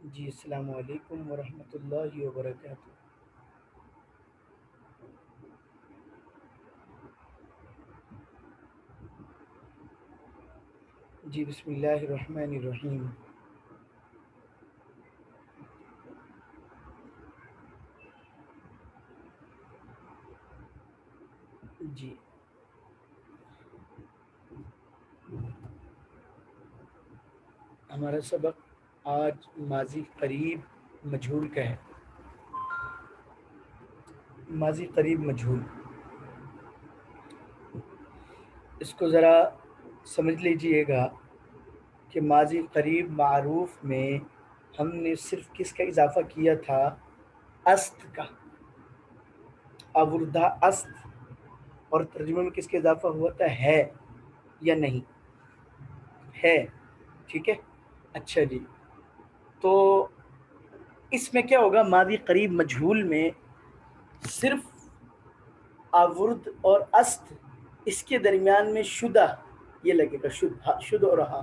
جی السلام علیکم ورحمۃ اللہ وبرکاتہ۔ جی بسم اللہ الرحمن الرحیم۔ جی ہمارا سبق آج ماضی قریب مجہول کا ہے۔ ماضی قریب مجہول، اس کو ذرا سمجھ لیجئے گا کہ ماضی قریب معروف میں ہم نے صرف کس کا اضافہ کیا تھا؟ است کا، آوردہ است، اور ترجمے میں کس کا اضافہ ہوا تھا؟ ہے یا نہیں ہے؟ ٹھیک ہے، اچھا جی، تو اس میں کیا ہوگا؟ ماضی قریب مجہول میں صرف آورد اور است، اس کے درمیان میں شدہ یہ لگے گا، شد اور ہاں،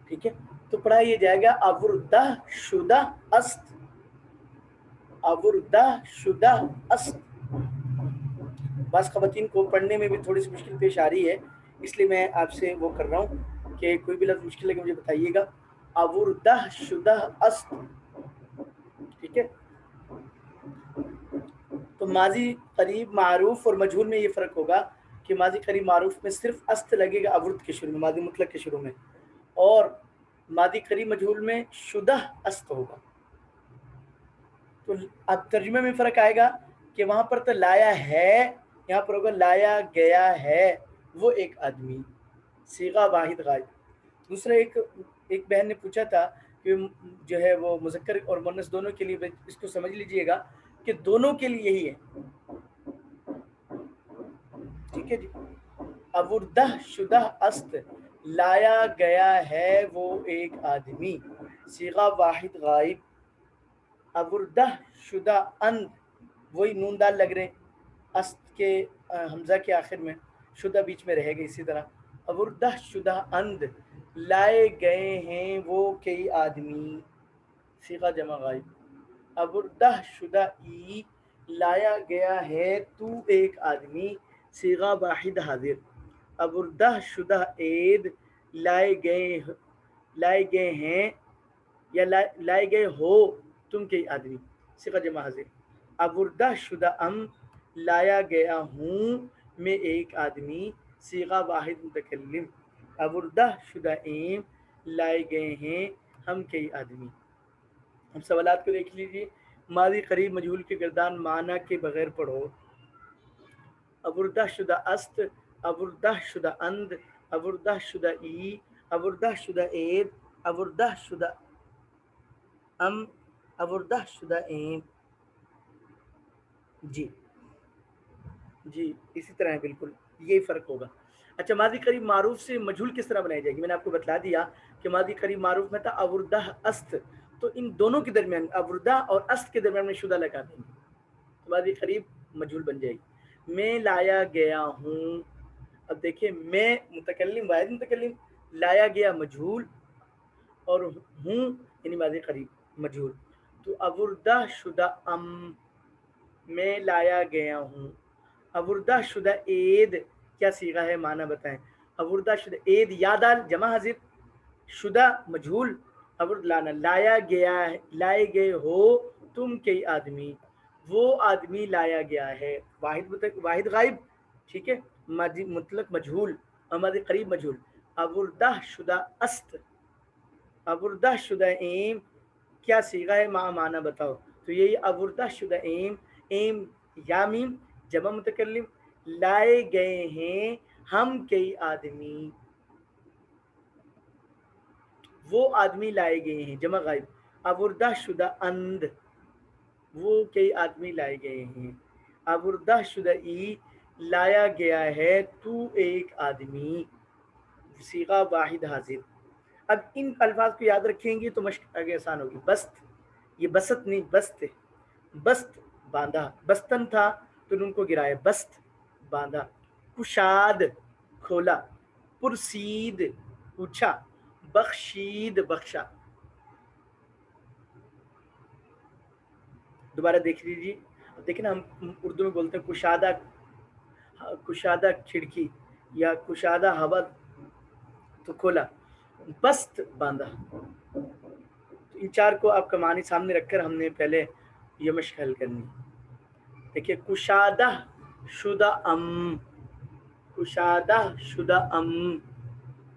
ٹھیک ہے، تو پڑھا یہ جائے گا آوردہ شدہ است، آوردہ شدہ است۔ بعض خواتین کو پڑھنے میں بھی تھوڑی سی مشکل پیش آ رہی ہے، اس لیے میں آپ سے وہ کر رہا ہوں کہ کوئی بھی لفظ مشکل لگے مجھے بتائیے گا۔ آوردہ شدہ است، ٹھیک ہے، تو ماضی قریب معروف اور مجہول میں یہ فرق ہوگا کہ ماضی قریب معروف میں صرف است لگے گا آورد کے شروع میں، ماضی مطلق کے شروع میں، اور ماضی قریب مجہول میں شدہ است ہوگا۔ تو اب ترجمے میں فرق آئے گا کہ وہاں پر تو لایا ہے، یہاں پر ہوگا لایا گیا ہے وہ ایک آدمی، صیغہ واحد غائب۔ دوسرا ایک بہن نے پوچھا تھا کہ جو ہے وہ مذکر اور مؤنث دونوں کے لیے، اس کو سمجھ لیجئے گا کہ دونوں کے لیے یہی ہے، ٹھیک ہے جی۔ آوردہ شدہ است، لایا گیا ہے وہ ایک آدمی، صیغہ واحد غائب۔ آوردہ شدہ اند، وہی نون دال لگ رہے است کے حمزہ کے آخر میں، شدہ بیچ میں رہے گا اسی طرح۔ آوردہ شدہ اند، لائے گئے ہیں وہ کئی آدمی، صیغہ جمع غائب۔ آوردہ شدہ ای، لایا گیا ہے تو ایک آدمی، صیغہ واحد حاضر۔ آوردہ شدہ عید، لائے گئے ہیں یا لائے گئے ہو تم کئی آدمی، صیغہ جمع حاضر۔ آوردہ شدہ ام، لایا گیا ہوں میں ایک آدمی، صیغہ واحد متکلم۔ آوردہ شدہ ایم، لائے گئے ہیں ہم کئی آدمی۔ ہم سوالات کو دیکھ لیجیے۔ ماضی قریب مجہول کے گردان معنی کے بغیر پڑھو۔ آوردہ شدہ است، آوردہ شدہ اند، آوردہ شدہ ای، آوردہ شدہ عید، آوردہ شدہ ام، آوردہ شدہ ایم۔ جی اسی طرح ہے، بالکل یہی فرق ہوگا۔ اچھا، ماضی قریب معروف سے مجہول کس طرح بنائی جائے گی؟ میں نے آپ کو بتلا دیا کہ ماضی قریب معروف میں تھا آوردہ است، تو ان دونوں کے درمیان، آوردہ اور است کے درمیان میں شدہ لگا دیں گے تو ماضی قریب مجہول بن جائے گی۔ میں لایا گیا ہوں، اب دیکھیں میں متکلم واحد متکلم، لایا گیا مجہول، اور ہوں یعنی ماضی قریب مجہول، تو آوردہ شدہ ام، میں لایا گیا ہوں۔ آوردہ شدہ عید، کیا صیغہ ہے؟ معنی بتائیں۔ آوردہ شدہ عید، یادال جمع حاضر، شدہ مجہول، آورد لانا، لایا گیا، لائے گئے ہو تم کئی آدمی، وہ آدمی لایا گیا ہے، واحد غائب، ٹھیک ہے، ماضی مطلق مجہول اور ماضی قریب مجہول۔ آوردہ شدہ است، آوردہ شدہ ایم، کیا صیغہ ہے؟ معنی بتاؤ، تو یہی آوردہ شدہ ایم، ایم یا میم جمع متکلم، لائے گئے ہیں ہم کئی آدمی، وہ آدمی لائے گئے ہیں جمع غائب۔ آوردہ شدہ اند، وہ کئی آدمی لائے گئے ہیں۔ آوردہ شدہ ای، لایا گیا ہے تو ایک آدمی، صیغہ واحد حاضر۔ اب ان الفاظ کو یاد رکھیں گے تو مشق آگے آسان ہوگی۔ بست، یہ بست نہیں بست ہے، بست باندھا، بستن تھا تو ان کو گرایا، بست باندھا۔ کشاد کھولا، پرسید پوچھا، بخشید بخشا۔ दोबारा देख लीजिए। देखिए ना, हम उर्दू में बोलते हैं कुशादा, कुशादा खिड़की या कुशादा हवा तो खोला, बस्त बांधा। तो इन चार को आपका मानी सामने रखकर हमने पहले ये मशक हल करनी। देखिए कुशादा शुदा कुशादा शुदा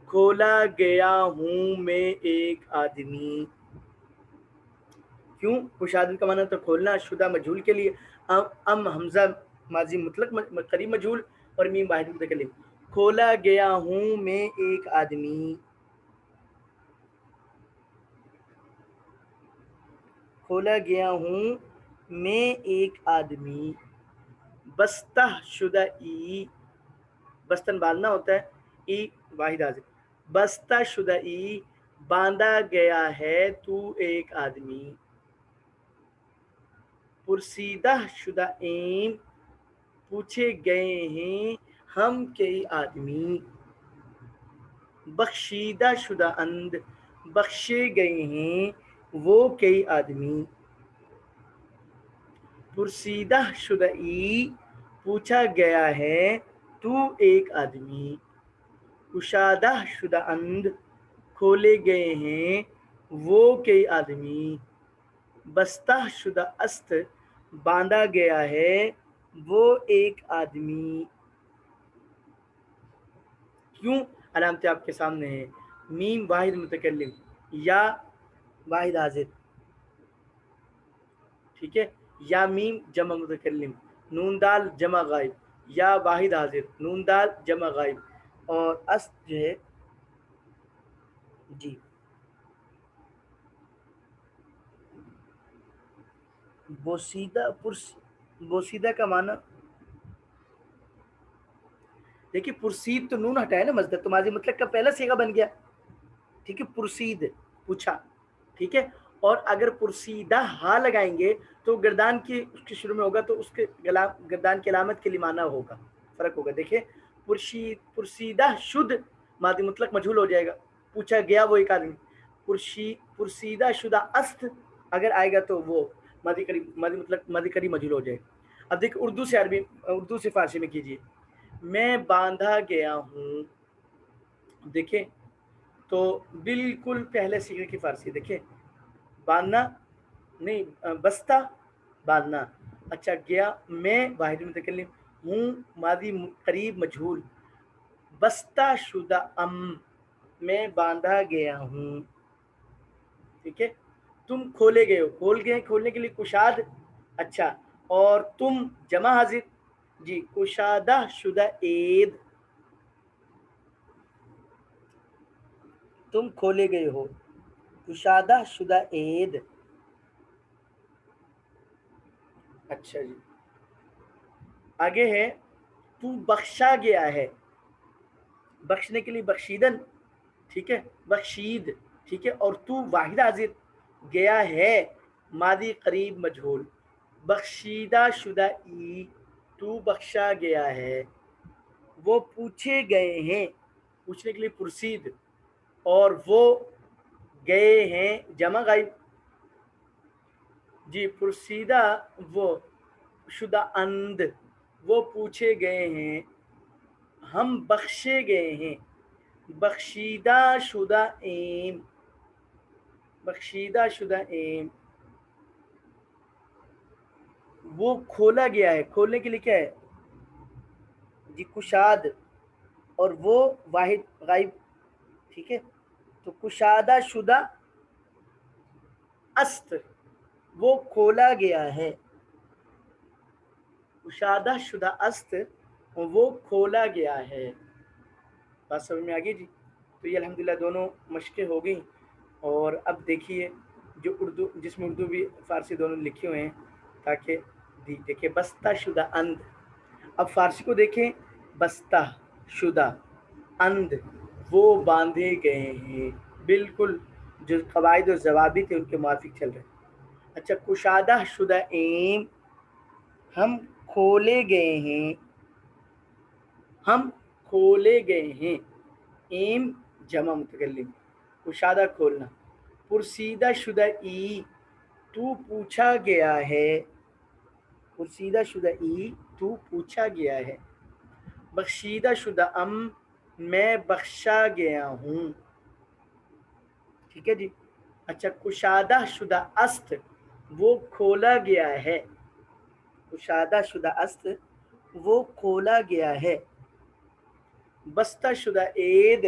खोला गया हूँ मैं एक आदमी। क्यों? कुशादत का माना तो खोलना, शुदा मजहूल के लिए, हमजा माजी मुतलक करीब मजहूल और मीम वाहिद मुतकल्लिम। खोला गया हूँ मैं एक आदमी, खोला गया हूँ मैं एक आदमी। बस्ता शुदा ई, बस्तन बांधना होता है, ई वाहिद हाजिर। बस्ता शुदा ई, बांधा गया है तू एक आदमी। पुरसीदा शुदा एम, पूछे गए हैं हम कई आदमी। बख्शीदा शुदा अंद, बख्शे गए हैं वो कई आदमी। पुरसीदा शुदा ई, पूछा गया है तू एक आदमी। कुशादा शुदा अंद, खोले गए हैं वो कई आदमी। बस्ता शुदा अस्त, बांधा गया है वो एक आदमी। क्यों? अलामतें आपके सामने है। मीम वाहिद मुतकल्लिम, या वाहिद हाजिर, ठीक है, या मीम जमा मुतकल्लिम, नून दाल जमा गायब, या वाहिद हाजिर, नून दाल जमा गायब, और अस्त जो है जी बोसीदा बोसीदा का माना, देखिए पुरसीद तो नून हटाया ना मजदर, तो माजी मतलब का पहला सीगा बन गया, ठीक है, पुरसीद पूछा, ठीक है। और अगर पुरसीदा हा लगाएंगे तो गर्दान की उसके शुरू में होगा, तो उसके गर्दान की अलामत के लिए माना होगा, फर्क होगा। देखिए पुरसीदा शुद्ध मादी मुतलक मजहूल हो जाएगा, पूछा गया वो एक आदमी। पुरसीदा शुदा अस्त अगर आएगा तो वो मादी करीब, मादी मुतलक मादी करीब मजहूल हो जाएगा। अब देखिए उर्दू से अरबी, उर्दू से फारसी में कीजिए। मैं बांधा गया हूँ, देखिए तो बिल्कुल पहले सीखे की फारसी, देखिए बांधना नहीं, बस्ता बांधना। अच्छा गया, मैं वाहिद मुतकल्लिम, हूँ मादी करीब मजहूल। बस्ता शुदा मैं बांधा गया हूँ, ठीक है। तुम खोले गए हो, खोल गए, खोलने के लिए कुशाद, अच्छा, और तुम जमा हाजिर जी, कुशादा शुदा एद, तुम खोले गए हो, कुशादा शुदा एद। अच्छा जी, आगे है तू बख्शा गया है, बख्शने के लिए बख्शीदन, ठीक है, बख्शीद, ठीक है। और तू वाहिद हाजिर, गया है मादी करीब मजहूल। बख्शीदा शुदा ई, तू बख्शा गया है। वो पूछे गए हैं, पूछने के लिए पुरसीद, और वो गए हैं जमा गायब जी, पुरसीदा वो शुदा अंद, वो पूछे गए हैं, हम बख्शे गए हैं। बख्शीदा शुदा एम, बख्शीदा शुदा एम, वो खोला गया है, खोलने के लिए क्या है जी, कुशाद, और वो वाहिद गायब, ठीक है। तो कुशादा शुदा अस्त, वो खोला गया है। कुशादा शुदा अस्त, वो खोला गया है। बात समझ में आ गई जी? तो ये अल्हम्दुलिल्लाह दोनों मशक़ें हो गई। और अब देखिए जो उर्दू, जिसमें उर्दू भी फ़ारसी दोनों लिखे हुए हैं, ताकि देखिए बस्ता शुदा अंद, अब फ़ारसी को देखें, बस्ता शुदा अंद, वो बांधे गए हैं, बिल्कुल जो कवायद और जवाबी थे उनके मुआफिक चल रहे हैं। अच्छा कुशादा शुदा एम, हम खोले गए हैं, हम खोले गए हैं, एम जमा मुतकल्लिम, कुशादा खोलना। पुरसीदा शुदा ई, तू पूछा गया है, पुरसीदा शुदा ई तू पूछा गया है, बख्शीदा शुदा अम मैं बख्शा गया हूँ, ठीक है जी। अच्छा, कुशादा शुदा अस्त वो खोला गया है, कुशादा शुदा अस्त वो खोला गया है, बस्ता शुदा एद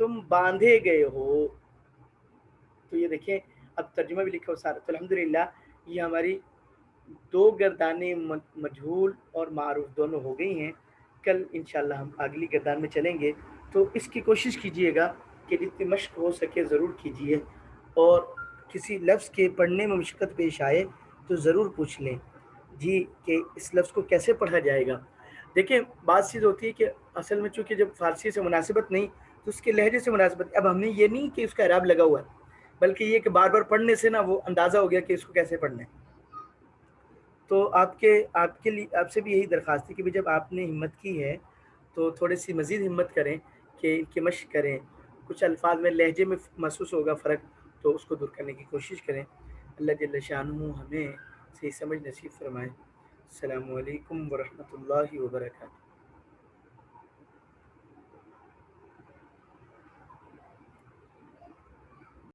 तुम बांधे गए हो। तो ये देखें, अब तर्जुमा भी लिखा हो सारा। तो अल्हम्दुलिल्लाह ये हमारी दो गर्दाने मजहूल और मारूफ दोनों हो गई हैं। कल इंशाल्लाह हम अगली गर्दान में चलेंगे, तो इसकी कोशिश कीजिएगा कि जितनी मश्क हो सके ज़रूर कीजिए, और किसी लफ्ज़ के पढ़ने में मुश्किल पेश आए तो ज़रूर पूछ लें जी कि इस लफ्ज़ को कैसे पढ़ा जाएगा। देखिए, बात चीज़ होती है कि असल में चूँकि जब फ़ारसी से मुनासिबत नहीं तो उसके लहजे से मुनासिबत। अब हमने ये नहीं कि उसका इराब लगा हुआ है, बल्कि ये कि बार बार पढ़ने से ना वो अंदाज़ा हो गया कि इसको कैसे पढ़ना है। तो आपके लिए आपसे भी यही दरख्वास्त है कि भाई जब आपने हिम्मत की है तो थोड़ी सी मज़ीद हिम्मत करें कि इनकी मशक करें। कुछ अल्फाज में लहजे में महसूस होगा फ़र्क, तो उसको दूर करने की कोशिश करें। अल्लाह जल्ल शानुहू हमें सही समझ नसीब फरमाए। अस्सलामु अलैकुम व रहमतुल्लाहि व बरकातहू।